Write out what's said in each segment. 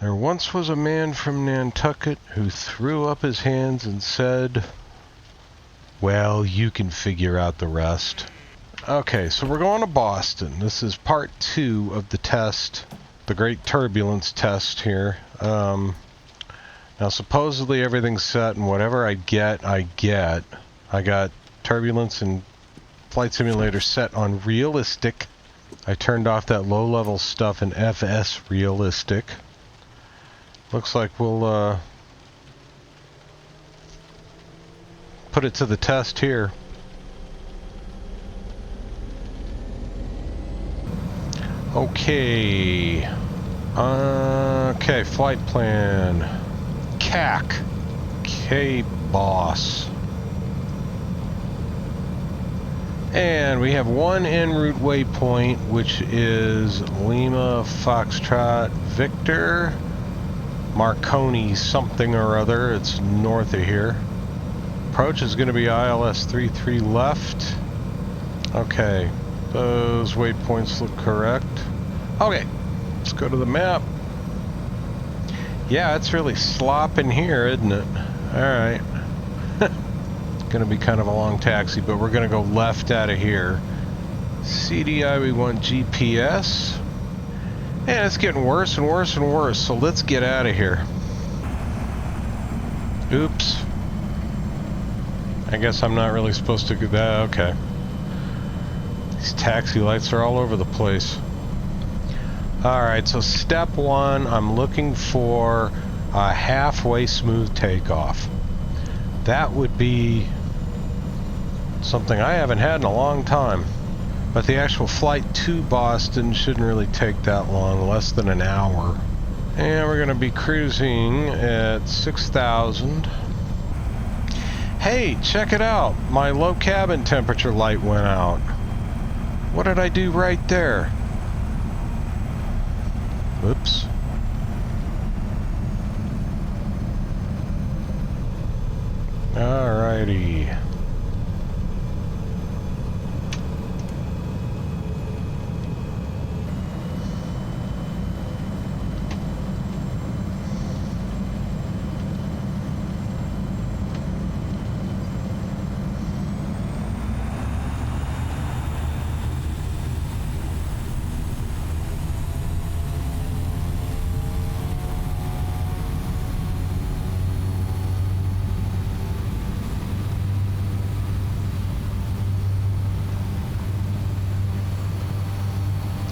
There once was a man from Nantucket who threw up his hands and said, well, you can figure out the rest. Okay, so we're going to Boston. This is part 2 of the test, the Great Turbulence test here. Now supposedly everything's set, and whatever I get, I get. I got Turbulence and Flight Simulator set on realistic. I turned off that low-level stuff in FS realistic. Looks like we'll put it to the test here. Okay. Okay, flight plan. KACK. K-Boss. And we have one en route waypoint, which is Lima Foxtrot Victor Marconi something or other. It's north of here. Approach is going to be ILS 33 left. Okay, those waypoints look correct. Okay, let's go to the map. Yeah, it's really slopping here, isn't it? Alright. It's going to be kind of a long taxi, but we're going to go left out of here. CDI, we want GPS. And it's getting worse and worse and worse, so let's get out of here. Oops. I guess I'm not really supposed to do that. Okay. These taxi lights are all over the place. Alright, so step 1, I'm looking for a halfway smooth takeoff. That would be something I haven't had in a long time. But the actual flight to Boston shouldn't really take that long, less than an hour. And we're going to be cruising at 6,000. Hey, check it out. My low cabin temperature light went out. What did I do right there? Whoops. Alrighty.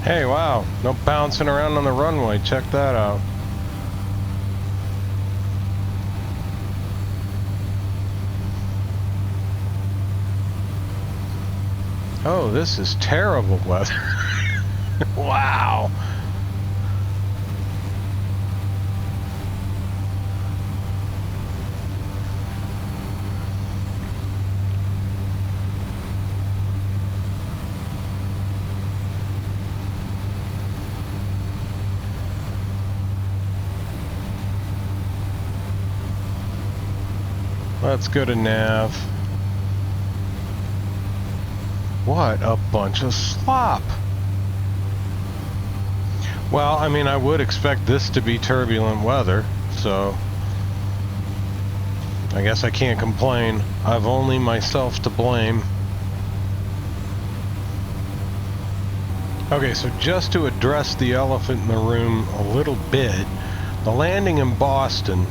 Hey, wow, no bouncing around on the runway. Check that out. Oh, this is terrible weather. Wow. Let's go to nav. What a bunch of slop. Well, I mean, I would expect this to be turbulent weather, so I guess I can't complain. I've only myself to blame. Okay, so just to address the elephant in the room a little bit, the landing in Boston,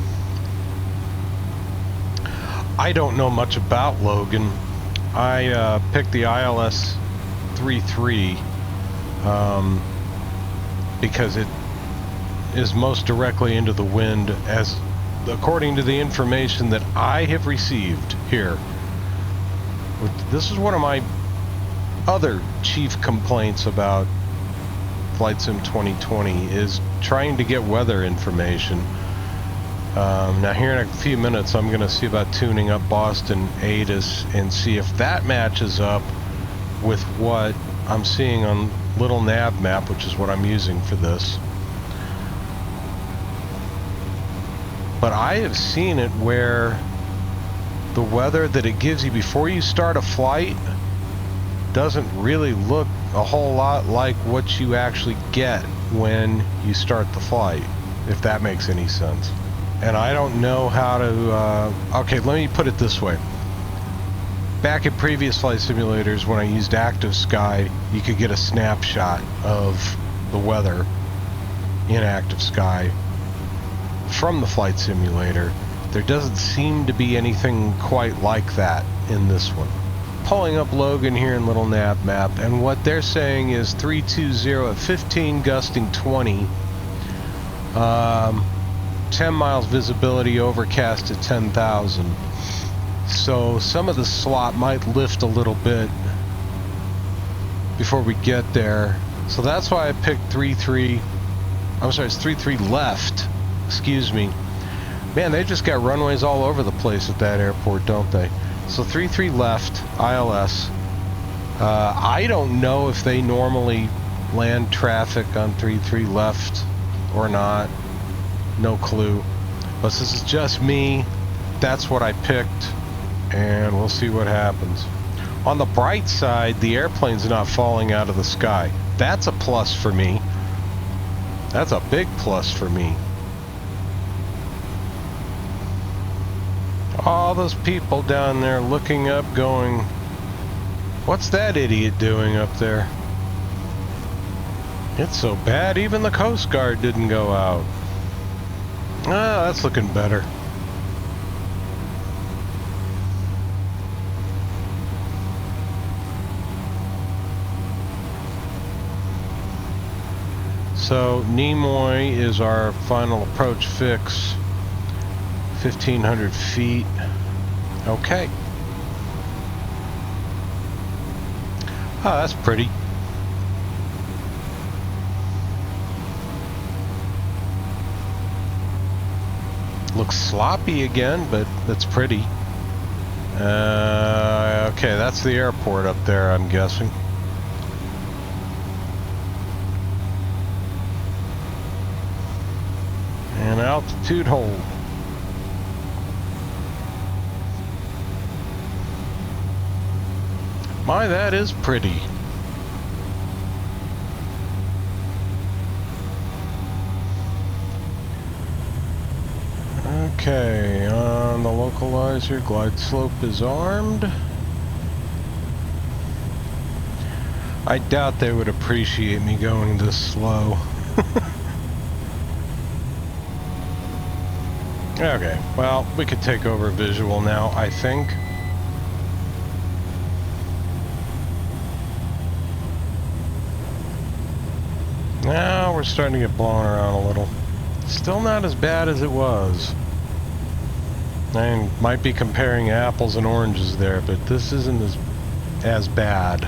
I don't know much about Logan. I picked the ILS 33 because it is most directly into the wind, as according to the information that I have received here. This is one of my other chief complaints about Flight Sim 2020 is trying to get weather information. Now here in a few minutes I'm going to see about tuning up Boston ATIS and see if that matches up with what I'm seeing on Little Nav Map, which is what I'm using for this. But I have seen it where the weather that it gives you before you start a flight doesn't really look a whole lot like what you actually get when you start the flight, if that makes any sense. And I don't know how to, okay, let me put it this way. Back in previous flight simulators, when I used Active Sky, you could get a snapshot of the weather in Active Sky from the flight simulator. There doesn't seem to be anything quite like that in this one. Pulling up Logan here in Little Nav Map, and what they're saying is 320 at 15, gusting 20. 10 miles visibility, overcast at 10,000. So some of the slot might lift a little bit before we get there. So that's why I picked 3-3. I'm sorry, it's 3-3 left. Excuse me. Man, they just got runways all over the place at that airport, don't they? So 3-3 left, ILS. I don't know if they normally land traffic on 3-3 left or not. No clue. But this is just me. That's what I picked. And we'll see what happens. On the bright side, the airplane's not falling out of the sky. That's a plus for me. That's a big plus for me. All those people down there looking up going, what's that idiot doing up there? It's so bad even the Coast Guard didn't go out. Ah, that's looking better. So Nimoy is our final approach fix. 1,500 feet. Okay. Oh, that's pretty. Looks sloppy again, but that's pretty. Okay, that's the airport up there, I'm guessing. And altitude hold. My, that is pretty. Okay, on the localizer, glide slope is armed. I doubt they would appreciate me going this slow. Okay, well, we could take over visual now, I think. Now we're starting to get blown around a little. Still not as bad as it was. I might be comparing apples and oranges there, but this isn't as bad.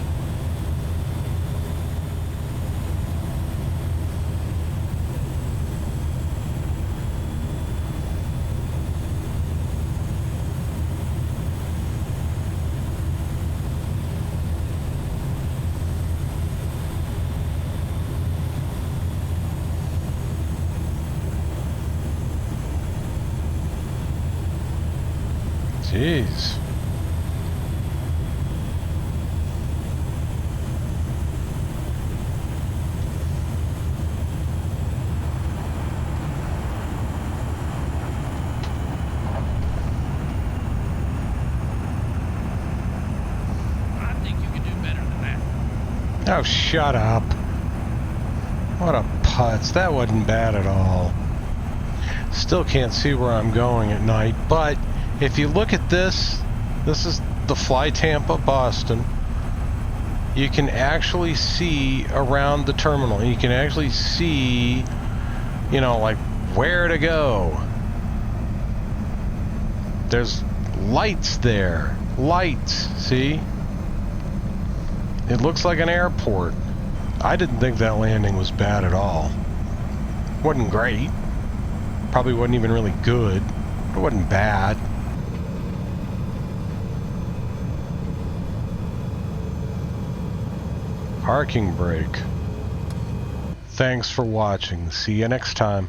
Jeez. I think you can do better than that. Oh, shut up. What a putz. That wasn't bad at all. Still can't see where I'm going at night, but if you look at this, this is the Fly Tampa Boston. You can actually see around the terminal. You can actually see, you know, like where to go. There's lights there. Lights, see? It looks like an airport. I didn't think that landing was bad at all. Wasn't great. Probably wasn't even really good. It wasn't bad. Parking brake. Thanks for watching. See you next time.